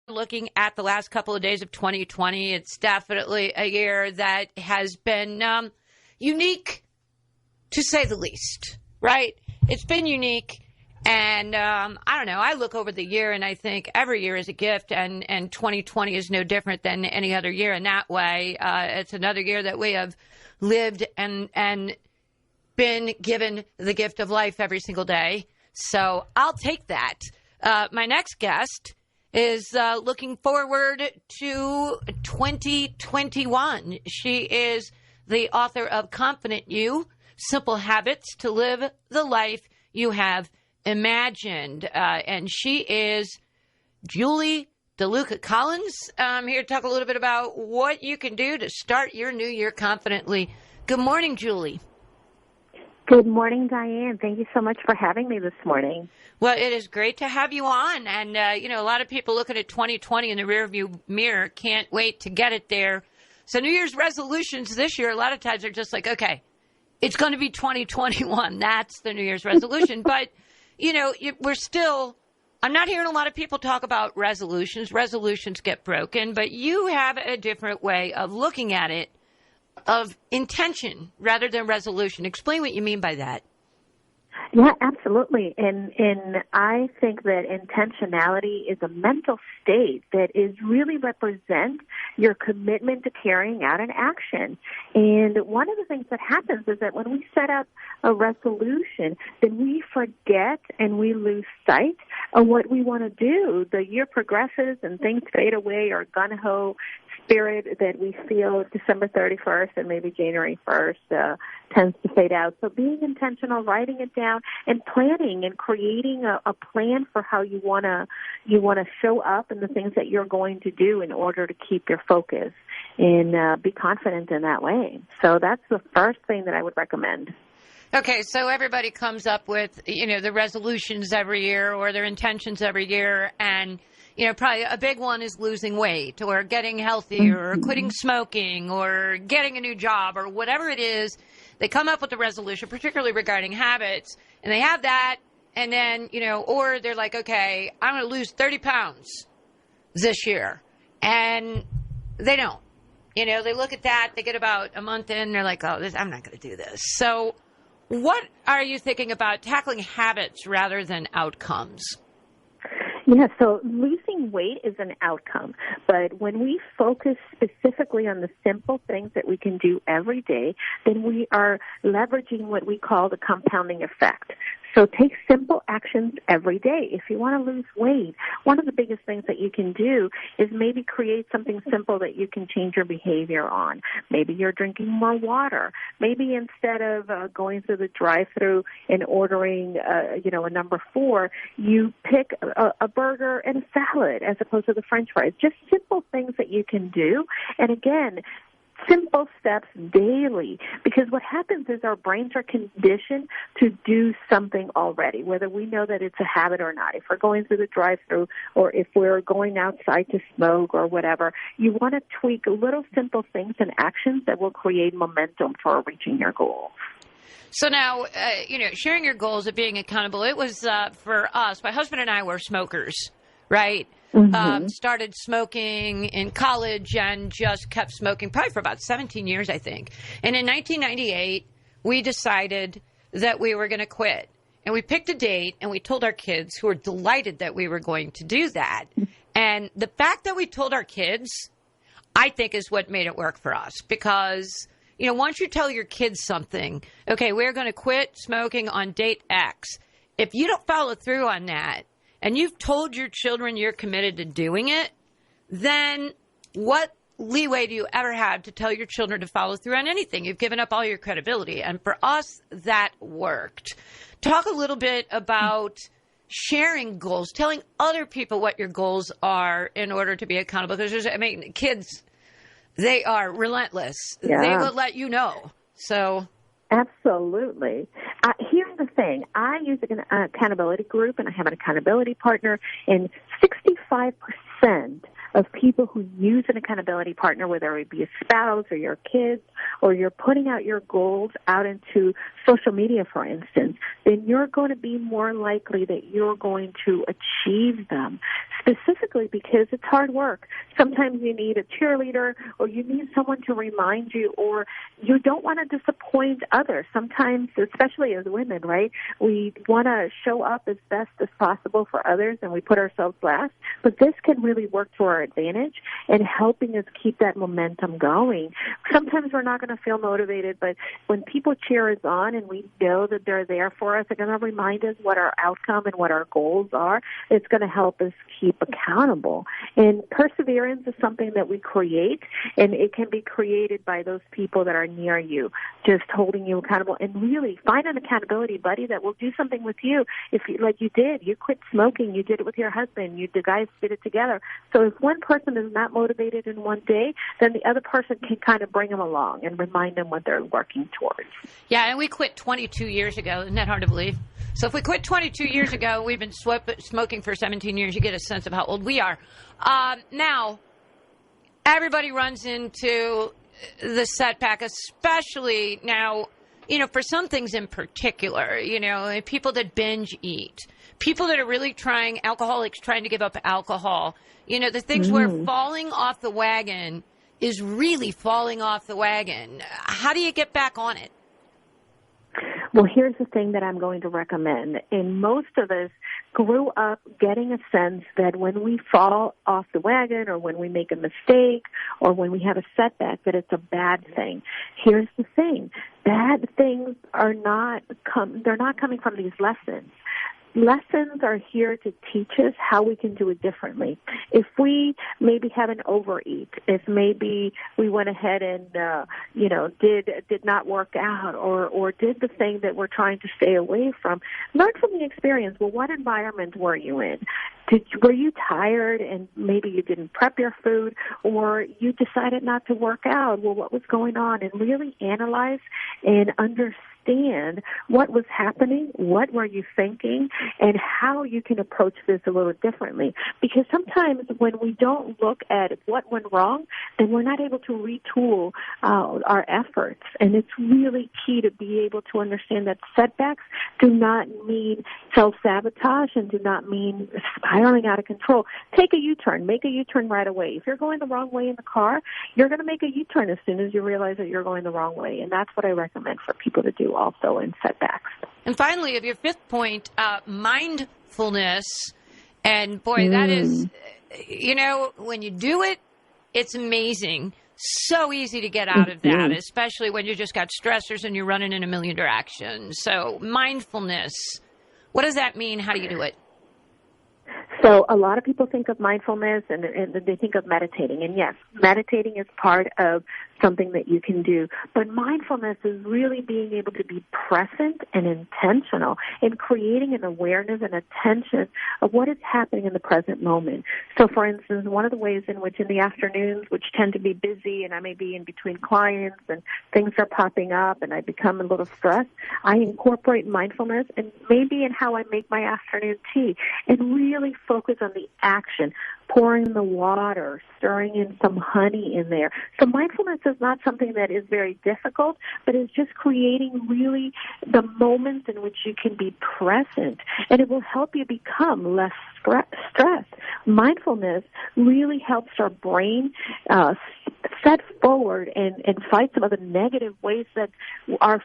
looking at the last couple of days of 2020, it's definitely a year that has been unique, to say the least, right? It's been unique. And I don't know, I look over the year and I think every year is a gift, and 2020 is no different than any other year in that way. It's another year that we have lived and been given the gift of life every single day. So I'll take that. My next guest is looking forward to 2021. She is the author of Confident You, Simple Habits to Live the Life You Have Imagined. And she is Julie DeLuca-Collins. I'm here to talk a little bit about what you can do to start your new year confidently. Good morning, Julie. Good morning, Diane. Thank you so much for having me this morning. Well, it is great to have you on. And, a lot of people looking at 2020 in the rearview mirror can't wait to get it there. So New Year's resolutions this year, a lot of times are just like, okay, it's going to be 2021. That's the New Year's resolution. But, we're still, I'm not hearing a lot of people talk about resolutions. Resolutions get broken, but you have a different way of looking at it, of intention rather than resolution. Explain what you mean by that. Yeah, absolutely. And I think that intentionality is a mental state that is really represent your commitment to carrying out an action. And one of the things that happens is that when we set up a resolution, then we forget and we lose sight of what we want to do. The year progresses and things fade away, or gung-ho spirit that we feel December 31st and maybe January 1st tends to fade out. So being intentional, writing it down, and planning and creating a plan for how you want to show up and the things that you're going to do in order to keep your focus and be confident in that way. So that's the first thing that I would recommend. Okay, so everybody comes up with, the resolutions every year or their intentions every year, and probably a big one is losing weight or getting healthier or quitting smoking or getting a new job or whatever it is. They come up with a resolution, particularly regarding habits, and they have that, and then, or they're like, okay, I'm going to lose 30 pounds this year, and they don't. They look at that, they get about a month in, they're like, oh, I'm not going to do this. So what are you thinking about tackling habits rather than outcomes? Yeah, so losing weight is an outcome, but when we focus specifically on the simple things that we can do every day, then we are leveraging what we call the compounding effect. So take simple actions every day. If you want to lose weight, one of the biggest things that you can do is maybe create something simple that you can change your behavior on. Maybe you're drinking more water. Maybe instead of going through the drive-thru and ordering, a number 4, you pick a burger and a salad as opposed to the French fries. Just simple things that you can do. And again, simple steps daily, because what happens is our brains are conditioned to do something already, whether we know that it's a habit or not. If we're going through the drive-thru or if we're going outside to smoke or whatever, you want to tweak little simple things and actions that will create momentum for reaching your goals. So now, sharing your goals of being accountable, it was for us, my husband and I were smokers, right? Started smoking in college and just kept smoking probably for about 17 years, I think. And in 1998, we decided that we were going to quit. And we picked a date and we told our kids, who were delighted that we were going to do that. And the fact that we told our kids, I think, is what made it work for us. Because, once you tell your kids something, okay, we're going to quit smoking on date X. If you don't follow through on that, and you've told your children you're committed to doing it, then what leeway do you ever have to tell your children to follow through on anything? You've given up all your credibility. And for us, that worked. Talk a little bit about sharing goals, telling other people what your goals are in order to be accountable. Because, kids, they are relentless. Yeah. They will let you know. So absolutely. Here's the thing. I use an accountability group, and I have an accountability partner, and 65% of people who use an accountability partner, whether it be a spouse or your kids, or you're putting out your goals out into social media, for instance, then you're going to be more likely that you're going to achieve them, specifically because it's hard work. Sometimes you need a cheerleader, or you need someone to remind you, or you don't want to disappoint others. Sometimes, especially as women, right, we want to show up as best as possible for others, and we put ourselves last. But this can really work to our advantage in helping us keep that momentum going. Sometimes we're not going to feel motivated, but when people cheer us on and we know that they're there for us, they're going to remind us what our outcome and what our goals are. It's going to help us keep accountable. And perseverance is something that we create, and it can be created by those people that are near you, just holding you accountable. And really find an accountability buddy that will do something with you. If you, like you did, you quit smoking, you did it with your husband, the guys did it together. So if one person is not motivated in one day, then the other person can kind of bring them along and remind them what they're working towards. Yeah, and we quit 22 years ago. Isn't that hard to believe? So if we quit 22 years ago, we've been smoking for 17 years, you get a sense of how old we are. Now, everybody runs into the setback, especially now, for some things in particular, people that binge eat, people that are really alcoholics trying to give up alcohol, the things where falling off the wagon is really falling off the wagon. How do you get back on it? Well, here's the thing that I'm going to recommend. And most of us grew up getting a sense that when we fall off the wagon, or when we make a mistake, or when we have a setback, that it's a bad thing. Here's the thing. Bad things are they're not coming from these lessons. Lessons are here to teach us how we can do it differently. If we maybe have an overeat, if maybe we went ahead and did not work out, or did the thing that we're trying to stay away from, learn from the experience. Well, what environment were you in? Were you tired and maybe you didn't prep your food, or you decided not to work out? Well, what was going on? And really analyze and understand what was happening, what were you thinking, and how you can approach this a little differently. Because sometimes when we don't look at what went wrong, then we're not able to retool our efforts. And it's really key to be able to understand that setbacks do not mean self-sabotage and do not mean spiraling out of control. Take a U-turn. Make a U-turn right away. If you're going the wrong way in the car, you're going to make a U-turn as soon as you realize that you're going the wrong way. And that's what I recommend for people to do also in setbacks. And finally, of your fifth point, mindfulness. And boy, that is, when you do it, it's amazing. So easy to get out of that, especially when you just got stressors and you're running in a million directions. So mindfulness, what does that mean? How do you do it? So a lot of people think of mindfulness and they think of meditating. And yes, meditating is part of something that you can do. But mindfulness is really being able to be present and intentional in creating an awareness and attention of what is happening in the present moment. So, for instance, one of the ways in which in the afternoons, which tend to be busy, and I may be in between clients and things are popping up and I become a little stressed, I incorporate mindfulness and maybe in how I make my afternoon tea and really focus on the action, pouring the water, stirring in some honey in there. So mindfulness is not something that is very difficult, but it's just creating really the moments in which you can be present, and it will help you become less stressed. Mindfulness really helps our brain set forward and fight some of the negative ways that our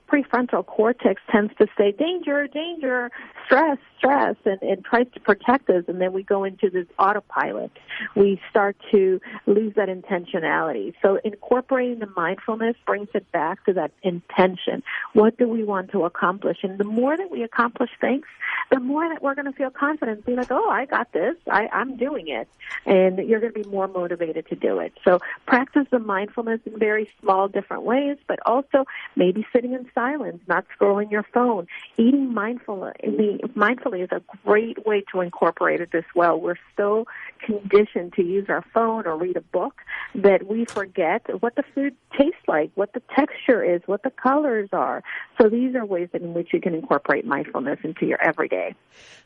prefrontal cortex tends to say, danger, danger, stress, and tries to protect us, and then we go into this autopilot. We start to lose that intentionality. So incorporating the mindfulness brings it back to that intention. What do we want to accomplish? And the more that we accomplish things, the more that we're going to feel confident, be like, oh, I got this, I'm doing it, and you're going to be more motivated to do it. So practice the mindfulness in very small, different ways, but also maybe sitting in silence, not scrolling your phone, eating mindfully is a great way to incorporate it as well. We're so conditioned to use our phone or read a book that we forget what the food tastes like, what the texture is, what the colors are. So these are ways in which you can incorporate mindfulness into your everyday.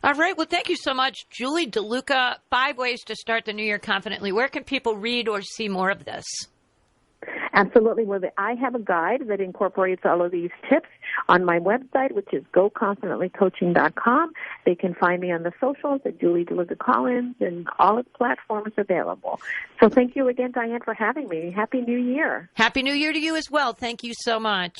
All right. Well, thank you so much, Julie DeLuca. 5 ways to start the new year confidently. Where can people read or see more of this? Absolutely. Well, I have a guide that incorporates all of these tips on my website, which is goconfidentlycoaching.com. They can find me on the socials at Julie DeLuca-Collins and all of the platforms available. So thank you again, Diane, for having me. Happy New Year. Happy New Year to you as well. Thank you so much.